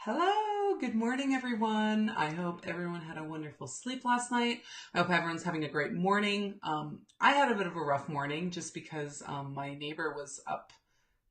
Hello, good morning, everyone. I hope everyone had a wonderful sleep last night. I hope everyone's having a great morning. I had a bit of a rough morning just because my neighbor was up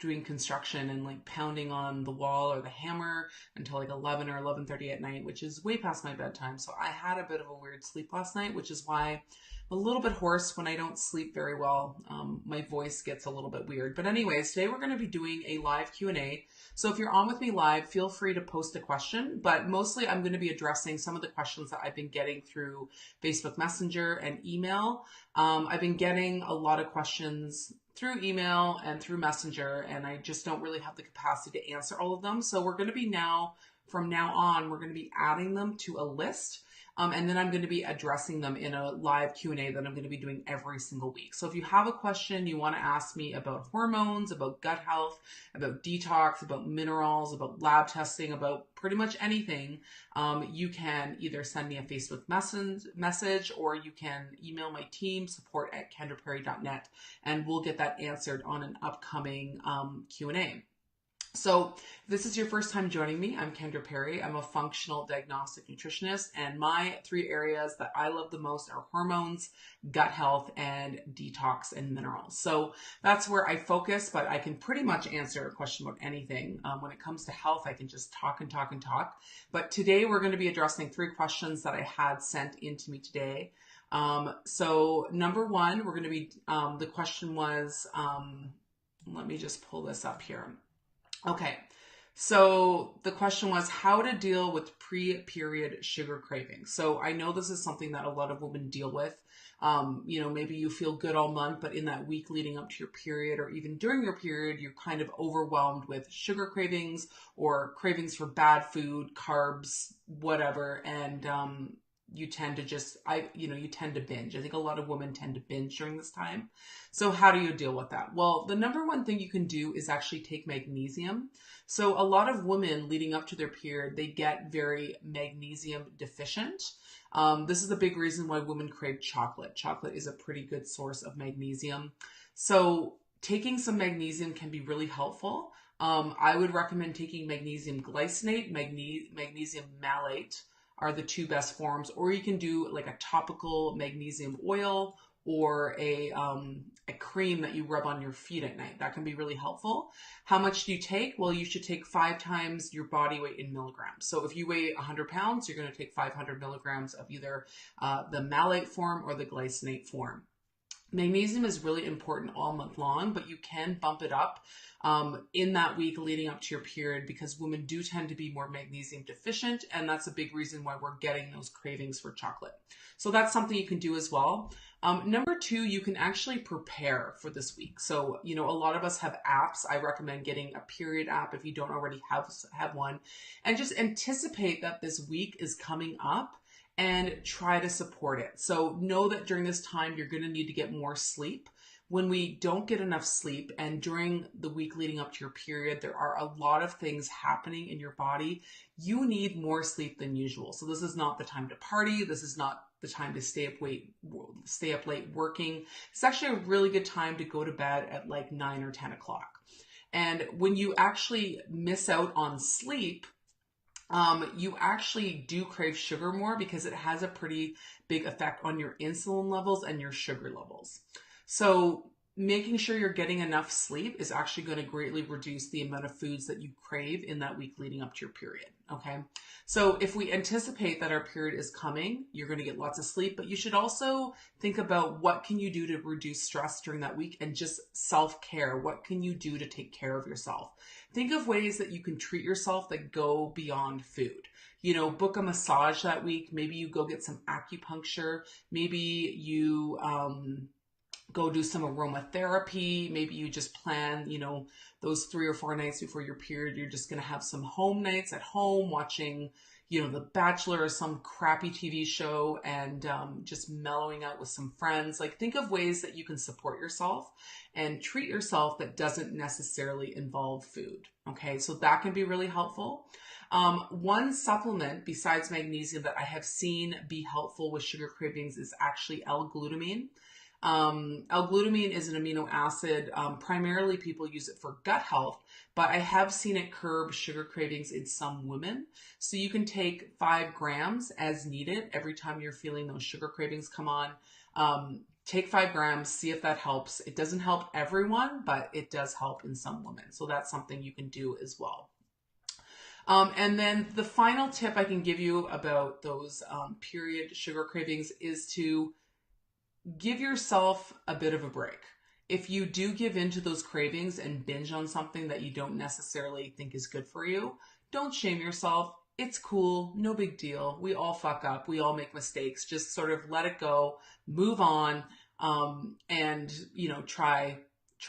doing construction and like pounding on the wall or the hammer until like 11 or 11:30 at night, which is way past my bedtime. So I had a bit of a weird sleep last night, which is why I'm a little bit hoarse when I don't sleep very well. My voice gets a little bit weird. But anyways, today we're going to be doing a live Q&A. So if you're on with me live, feel free to post a question, but mostly I'm going to be addressing some of the questions that I've been getting through Facebook Messenger and email. I've been getting a lot of questions through email and through Messenger, and I just don't really have the capacity to answer all of them. So we're going to be from now on, we're going to be adding them to a list. And then I'm going to be addressing them in a live Q&A that I'm going to be doing every single week. So if you have a question you want to ask me about hormones, about gut health, about detox, about minerals, about lab testing, about pretty much anything, you can either send me a Facebook message or you can email my team, support@kendraperry.net, and we'll get that answered on an upcoming Q&A. So if this is your first time joining me, I'm Kendra Perry. I'm a functional diagnostic nutritionist, and my three areas that I love the most are hormones, gut health, and detox and minerals. So that's where I focus, but I can pretty much answer a question about anything. When it comes to health, I can just talk and talk and talk. But today we're going to be addressing three questions that I had sent into me today. So number one, we're going to be, the question was, let me just pull this up here. Okay, so the question was how to deal with pre-period sugar cravings. So I know this is something that a lot of women deal with. Maybe you feel good all month, but in that week leading up to your period or even during your period, you're kind of overwhelmed with sugar cravings or cravings for bad food, carbs, whatever, and you tend to you tend to binge. I think a lot of women tend to binge during this time. So how do you deal with that? Well, the number one thing you can do is actually take magnesium. So a lot of women leading up to their period, they get very magnesium deficient. This is a big reason why women crave chocolate. Chocolate is a pretty good source of magnesium. So taking some magnesium can be really helpful. I would recommend taking magnesium glycinate, magnesium malate are the two best forms, or you can do like a topical magnesium oil or a cream that you rub on your feet at night. That can be really helpful. How much do you take? Well, you should take 5 times your body weight in milligrams. So if you weigh 100 pounds, you're going to take 500 milligrams of either the malate form or the glycinate form. Magnesium is really important all month long, but you can bump it up in that week leading up to your period because women do tend to be more magnesium deficient, and that's a big reason why we're getting those cravings for chocolate. So that's something you can do as well. Number two, you can actually prepare for this week. So, a lot of us have apps. I recommend getting a period app if you don't already have one, and just anticipate that this week is coming up and try to support it. So know that during this time, you're going to need to get more sleep. When we don't get enough sleep and during the week leading up to your period, there are a lot of things happening in your body. You need more sleep than usual. So this is not the time to party. This is not the time to stay up late working. It's actually a really good time to go to bed at like 9 or 10 o'clock. And when you actually miss out on sleep, you actually do crave sugar more because it has a pretty big effect on your insulin levels and your sugar levels. So making sure you're getting enough sleep is actually going to greatly reduce the amount of foods that you crave in that week leading up to your period. Okay. So if we anticipate that our period is coming, you're going to get lots of sleep, but you should also think about what can you do to reduce stress during that week and just self-care. What can you do to take care of yourself? Think of ways that you can treat yourself that go beyond food. Book a massage that week. Maybe you go get some acupuncture. Maybe you, go do some aromatherapy. Maybe you just plan, those 3 or 4 nights before your period, you're just going to have some home nights at home watching, The Bachelor or some crappy TV show and just mellowing out with some friends. Like think of ways that you can support yourself and treat yourself that doesn't necessarily involve food. Okay, so that can be really helpful. One supplement besides magnesium that I have seen be helpful with sugar cravings is actually L-glutamine. L-glutamine is an amino acid. Primarily, people use it for gut health, but I have seen it curb sugar cravings in some women. So you can take 5 grams as needed every time you're feeling those sugar cravings come on. Take 5 grams, see if that helps. It doesn't help everyone, but it does help in some women. So that's something you can do as well. And then the final tip I can give you about those period sugar cravings is to give yourself a bit of a break. If you do give in to those cravings and binge on something that you don't necessarily think is good for you, don't shame yourself. It's cool, no big deal. We all fuck up, we all make mistakes. Just sort of let it go, move on, and try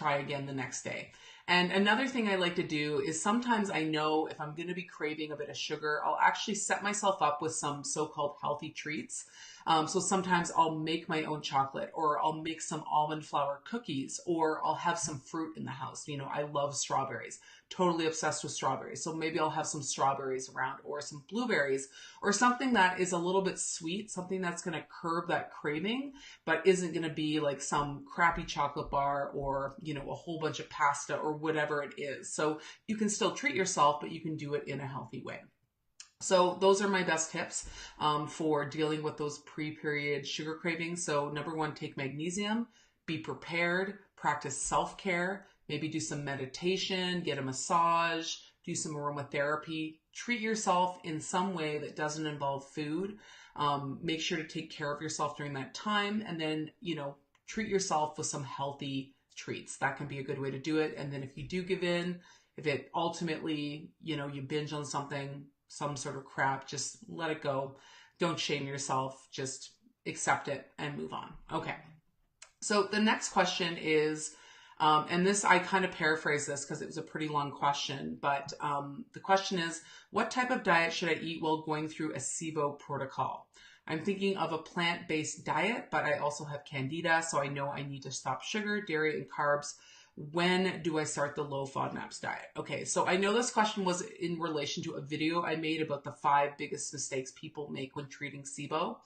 again the next day. And another thing I like to do is sometimes I know if I'm going to be craving a bit of sugar, I'll actually set myself up with some so-called healthy treats. So sometimes I'll make my own chocolate, or I'll make some almond flour cookies, or I'll have some fruit in the house. I love strawberries, totally obsessed with strawberries. So maybe I'll have some strawberries around, or some blueberries, or something that is a little bit sweet, something that's going to curb that craving, but isn't going to be like some crappy chocolate bar or, a whole bunch of pasta or whatever it is. So you can still treat yourself, but you can do it in a healthy way. So those are my best tips for dealing with those pre-period sugar cravings. So number 1, take magnesium, be prepared, practice self-care, maybe do some meditation, get a massage, do some aromatherapy, treat yourself in some way that doesn't involve food. Make sure to take care of yourself during that time, and then, treat yourself with some healthy treats. That can be a good way to do it. And then if you do give in, if it ultimately, you binge on something, some sort of crap, just let it go. Don't shame yourself. Just accept it and move on. Okay. So the next question is, and this, I kind of paraphrase this because it was a pretty long question, but the question is, what type of diet should I eat while going through a SIBO protocol? I'm thinking of a plant-based diet, but I also have candida, so I know I need to stop sugar, dairy, and carbs. When do I start the low FODMAPs diet? Okay, so I know this question was in relation to a video I made about the 5 biggest mistakes people make when treating SIBO.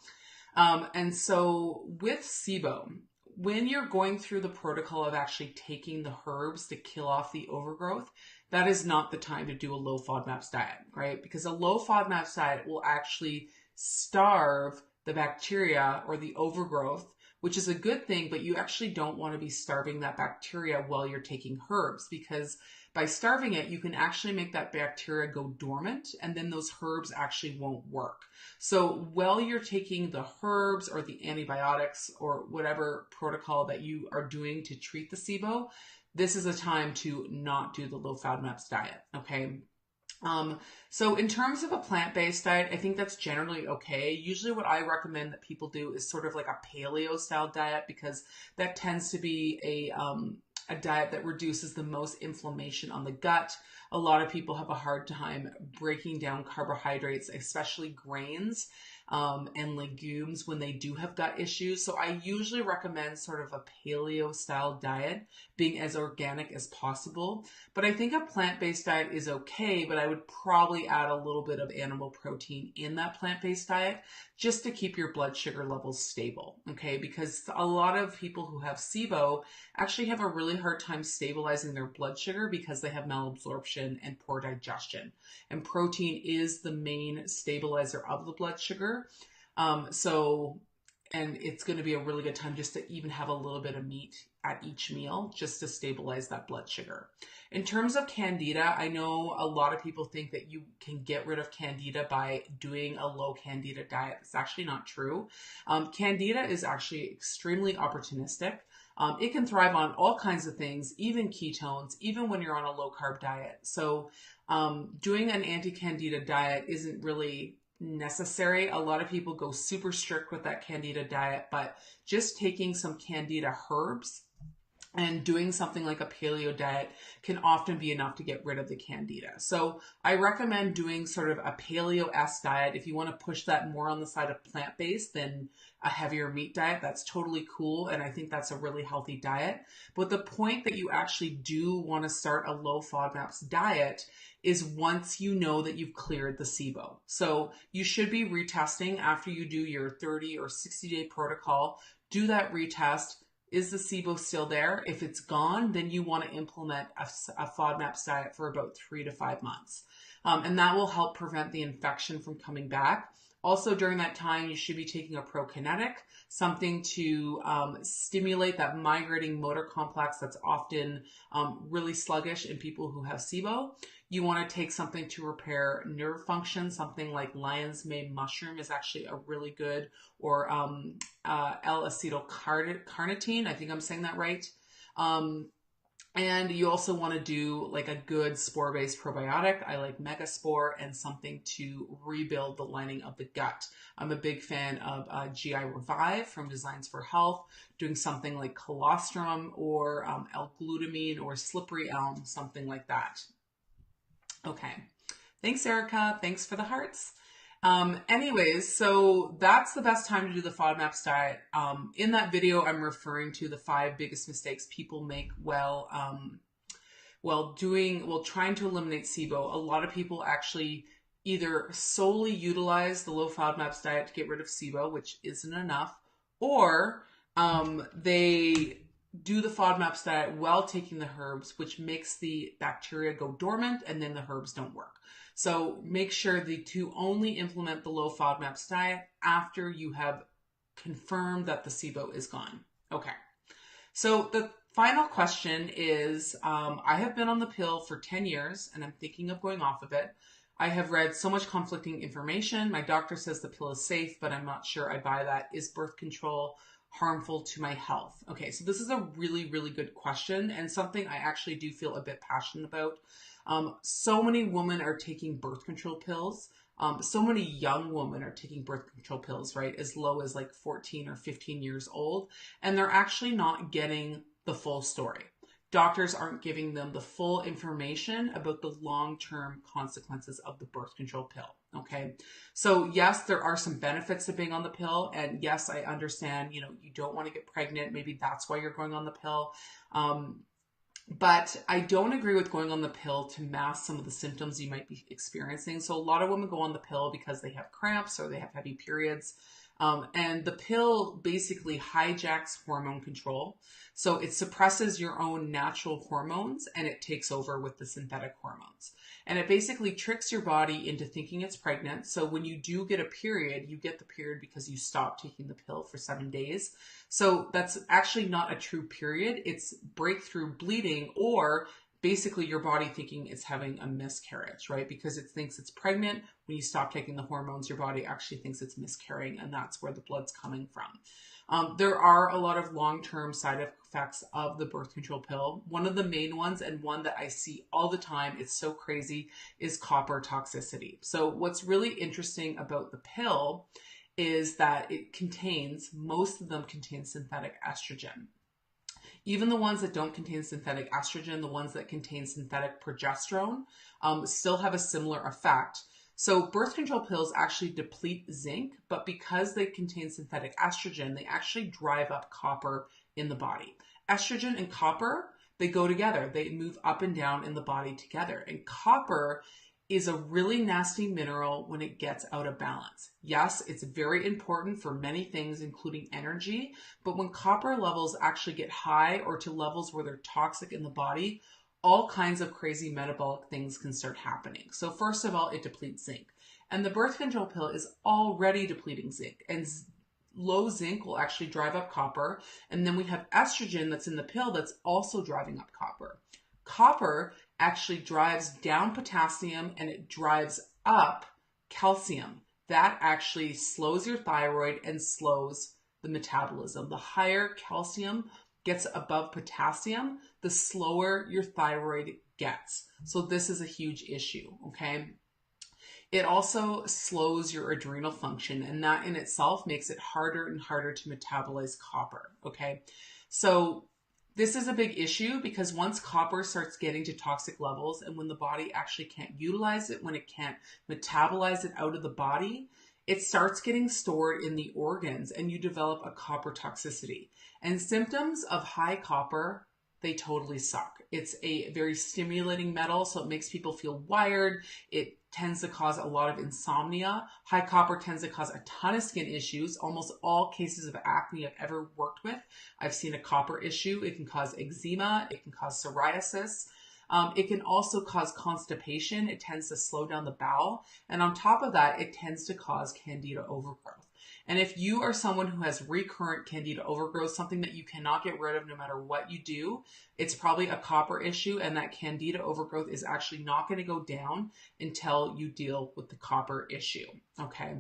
And so with SIBO, when you're going through the protocol of actually taking the herbs to kill off the overgrowth, that is not the time to do a low FODMAPs diet, right? Because a low FODMAPs diet will actually starve the bacteria or the overgrowth, which is a good thing, but you actually don't want to be starving that bacteria while you're taking herbs, because by starving it, you can actually make that bacteria go dormant, and then those herbs actually won't work. So while you're taking the herbs or the antibiotics or whatever protocol that you are doing to treat the SIBO, this is a time to not do the low FODMAPs diet, okay? So in terms of a plant-based diet, I think that's generally okay. Usually what I recommend that people do is sort of like a paleo style diet, because that tends to be a diet that reduces the most inflammation on the gut. A lot of people have a hard time breaking down carbohydrates, especially grains, and legumes when they do have gut issues. So I usually recommend sort of a paleo style diet, being as organic as possible. But I think a plant-based diet is okay, but I would probably add a little bit of animal protein in that plant-based diet just to keep your blood sugar levels stable, okay? Because a lot of people who have SIBO actually have a really hard time stabilizing their blood sugar because they have malabsorption and poor digestion. And protein is the main stabilizer of the blood sugar. And it's going to be a really good time just to even have a little bit of meat at each meal just to stabilize that blood sugar. In terms of candida, I know a lot of people think that you can get rid of candida by doing a low candida diet. It's actually not true. Candida is actually extremely opportunistic. It can thrive on all kinds of things, even ketones, even when you're on a low carb diet. So doing an anti-candida diet isn't really necessary. A lot of people go super strict with that candida diet, but just taking some candida herbs and doing something like a paleo diet can often be enough to get rid of the candida. So I recommend doing sort of a paleo-esque diet. If you want to push that more on the side of plant-based than a heavier meat diet, that's totally cool. And I think that's a really healthy diet. But the point that you actually do want to start a low FODMAPs diet is once you know that you've cleared the SIBO. So you should be retesting after you do your 30 or 60-day protocol. Do that retest. Is the SIBO still there? If it's gone, then you want to implement a FODMAPs diet for about 3 to 5 months. And that will help prevent the infection from coming back. Also, during that time, you should be taking a prokinetic, something to stimulate that migrating motor complex that's often really sluggish in people who have SIBO. You want to take something to repair nerve function. Something like lion's mane mushroom is actually a really good, or L-acetylcarnitine. I think I'm saying that right. And you also want to do like a good spore-based probiotic. I like Megaspore, and something to rebuild the lining of the gut. I'm a big fan of GI Revive from Designs for Health, doing something like colostrum or L-glutamine or slippery elm, something like that. Okay. Thanks, Erica. Thanks for the hearts. Anyways, so that's the best time to do the FODMAPs diet. In that video, I'm referring to the 5 biggest mistakes people make while trying to eliminate SIBO. A lot of people actually either solely utilize the low FODMAPs diet to get rid of SIBO, which isn't enough, or they do the FODMAPs diet while taking the herbs, which makes the bacteria go dormant, and then the herbs don't work. So make sure to only implement the low FODMAPs diet after you have confirmed that the SIBO is gone. Okay. So the final question is, I have been on the pill for 10 years and I'm thinking of going off of it. I have read so much conflicting information. My doctor says the pill is safe, but I'm not sure I buy that. Is birth control harmful to my health? Okay, so this is a really, really good question, and something I actually do feel a bit passionate about. So many women are taking birth control pills. So many young women are taking birth control pills, right? As low as like 14 or 15 years old. And they're actually not getting the full story. Doctors aren't giving them the full information about the long-term consequences of the birth control pill. Okay. So yes, there are some benefits to being on the pill. And yes, I understand, you don't want to get pregnant. Maybe that's why you're going on the pill. But I don't agree with going on the pill to mask some of the symptoms you might be experiencing. So a lot of women go on the pill because they have cramps or they have heavy periods. And the pill basically hijacks hormone control. So it suppresses your own natural hormones and it takes over with the synthetic hormones. And it basically tricks your body into thinking it's pregnant. So when you do get a period, you get the period because you stopped taking the pill for 7 days. So that's actually not a true period. It's breakthrough bleeding, or basically your body thinking it's having a miscarriage, right? Because it thinks it's pregnant. When you stop taking the hormones, your body actually thinks it's miscarrying, and that's where the blood's coming from. There are a lot of long-term side effects of the birth control pill. One of the main ones, and one that I see all the time, it's so crazy, is copper toxicity. So what's really interesting about the pill is that most of them contain synthetic estrogen. Even the ones that don't contain synthetic estrogen, the ones that contain synthetic progesterone, still have a similar effect. So birth control pills actually deplete zinc, but because they contain synthetic estrogen, they actually drive up copper in the body. Estrogen and copper, they go together. They move up and down in the body together. And copper is a really nasty mineral when it gets out of balance. Yes, it's very important for many things, including energy, but when copper levels actually get high or to levels where they're toxic in the body, all kinds of crazy metabolic things can start happening. So first of all, it depletes zinc. And the birth control pill is already depleting zinc. And low zinc will actually drive up copper. And then we have estrogen that's in the pill that's also driving up copper. Copper actually drives down potassium and it drives up calcium. That actually slows your thyroid and slows the metabolism. The higher calcium gets above potassium, the slower your thyroid gets. So this is a huge issue, okay? It also slows your adrenal function, and that in itself makes it harder and harder to metabolize copper, okay? So this is a big issue because once copper starts getting to toxic levels, and when the body actually can't utilize it, when it can't metabolize it out of the body, it starts getting stored in the organs and you develop a copper toxicity. And symptoms of high copper, they totally suck. It's a very stimulating metal, so it makes people feel wired. It tends to cause a lot of insomnia. High copper tends to cause a ton of skin issues. Almost all cases of acne I've ever worked with, I've seen a copper issue. It can cause eczema. It can cause psoriasis. It can also cause constipation. It tends to slow down the bowel. And on top of that, it tends to cause candida overgrowth. And if you are someone who has recurrent candida overgrowth, something that you cannot get rid of no matter what you do, it's probably a copper issue, and that candida overgrowth is actually not going to go down until you deal with the copper issue. Okay.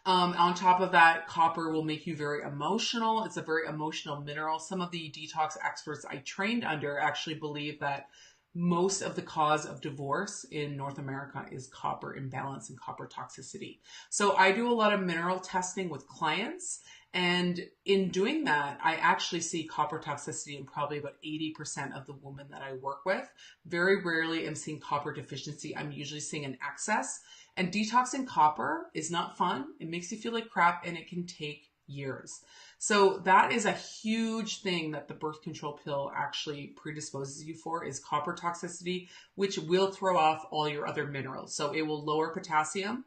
On top of that, copper will make you very emotional. It's a very emotional mineral. Some of the detox experts I trained under actually believe that most of the cause of divorce in North America is copper imbalance and copper toxicity. So I do a lot of mineral testing with clients. And in doing that, I actually see copper toxicity in probably about 80% of the women that I work with. Very rarely am seeing copper deficiency. I'm usually seeing an excess. And detoxing copper is not fun. It makes you feel like crap, and it can take years. So that is a huge thing that the birth control pill actually predisposes you for, is copper toxicity, which will throw off all your other minerals. So it will lower potassium,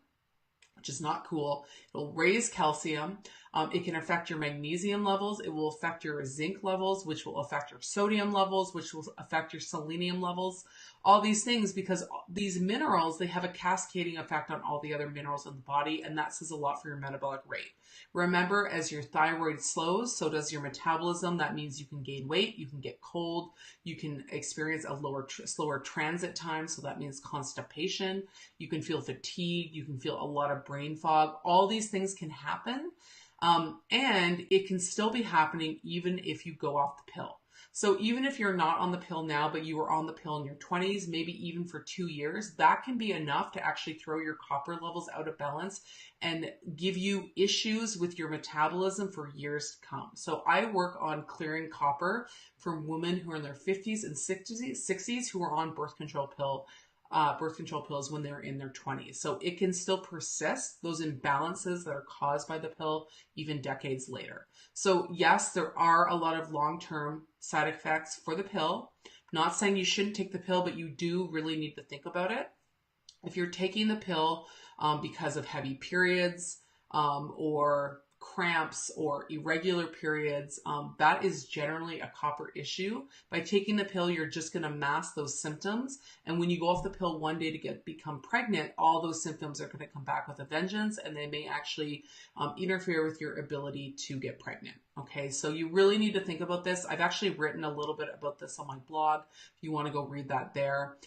which is not cool. It'll raise calcium. It can affect your magnesium levels. It will affect your zinc levels, which will affect your sodium levels, which will affect your selenium levels. All these things, because these minerals, they have a cascading effect on all the other minerals in the body, and that says a lot for your metabolic rate. Remember, as your thyroid slows, so does your metabolism. That means you can gain weight, you can get cold, you can experience a slower transit time, so that means constipation. You can feel fatigue, you can feel a lot of brain fog. All these things can happen, and it can still be happening even if you go off the pill. So even if you're not on the pill now, but you were on the pill in your 20s, maybe even for 2 years, that can be enough to actually throw your copper levels out of balance and give you issues with your metabolism for years to come. So I work on clearing copper from women who are in their 50s and 60s who are on birth control pills when they're in their 20s. So it can still persist, those imbalances that are caused by the pill, even decades later. So yes, there are a lot of long-term side effects for the pill. Not saying you shouldn't take the pill, but you do really need to think about it. If you're taking the pill because of heavy periods or cramps or irregular periods, that is generally a copper issue. By taking the pill, you're just going to mask those symptoms. And when you go off the pill one day to become pregnant, all those symptoms are going to come back with a vengeance, and they may actually interfere with your ability to get pregnant. Okay, so you really need to think about this. I've actually written a little bit about this on my blog if you want to go read that there.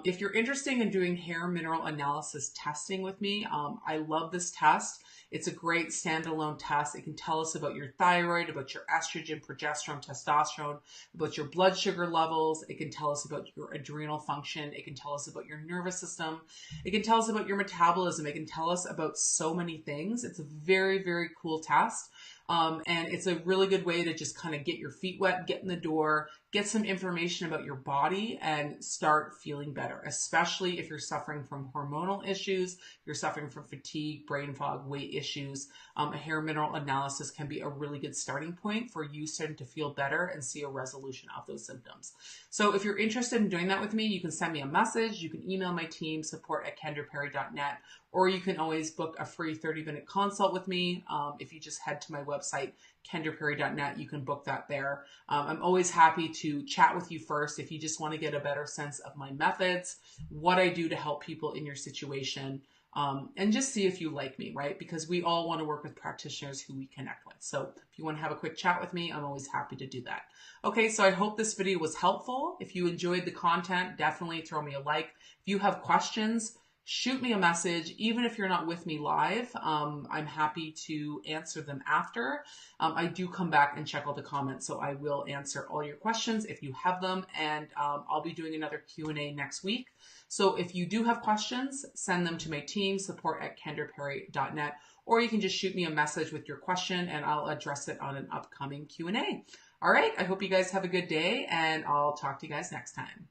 If you're interested in doing hair mineral analysis testing with me, I love this test. It's a great standalone test. It can tell us about your thyroid, about your estrogen, progesterone, testosterone, about your blood sugar levels. It can tell us about your adrenal function. It can tell us about your nervous system. It can tell us about your metabolism. It can tell us about so many things. It's a very, very cool test. And it's a really good way to just kind of get your feet wet, get in the door, get some information about your body, and start feeling better, especially if you're suffering from hormonal issues, you're suffering from fatigue, brain fog, weight issues. A hair mineral analysis can be a really good starting point for you starting to feel better and see a resolution of those symptoms. So if you're interested in doing that with me, you can send me a message. You can email my team, support@kendraperry.net, or you can always book a free 30-minute consult with me. If you just head to my website, kendraperry.net, you can book that there. I'm always happy to chat with you first if you just want to get a better sense of my methods, what I do to help people in your situation, and just see if you like me, right? Because we all want to work with practitioners who we connect with. So if you want to have a quick chat with me, I'm always happy to do that. Okay, so I hope this video was helpful. If you enjoyed the content, definitely throw me a like. If you have questions, shoot me a message. Even if you're not with me live, I'm happy to answer them after. I do come back and check all the comments, so I will answer all your questions if you have them, and I'll be doing another Q&A next week. So if you do have questions, send them to my team, support@kendraperry.net, or you can just shoot me a message with your question and I'll address it on an upcoming Q&A. All right, I hope you guys have a good day, and I'll talk to you guys next time.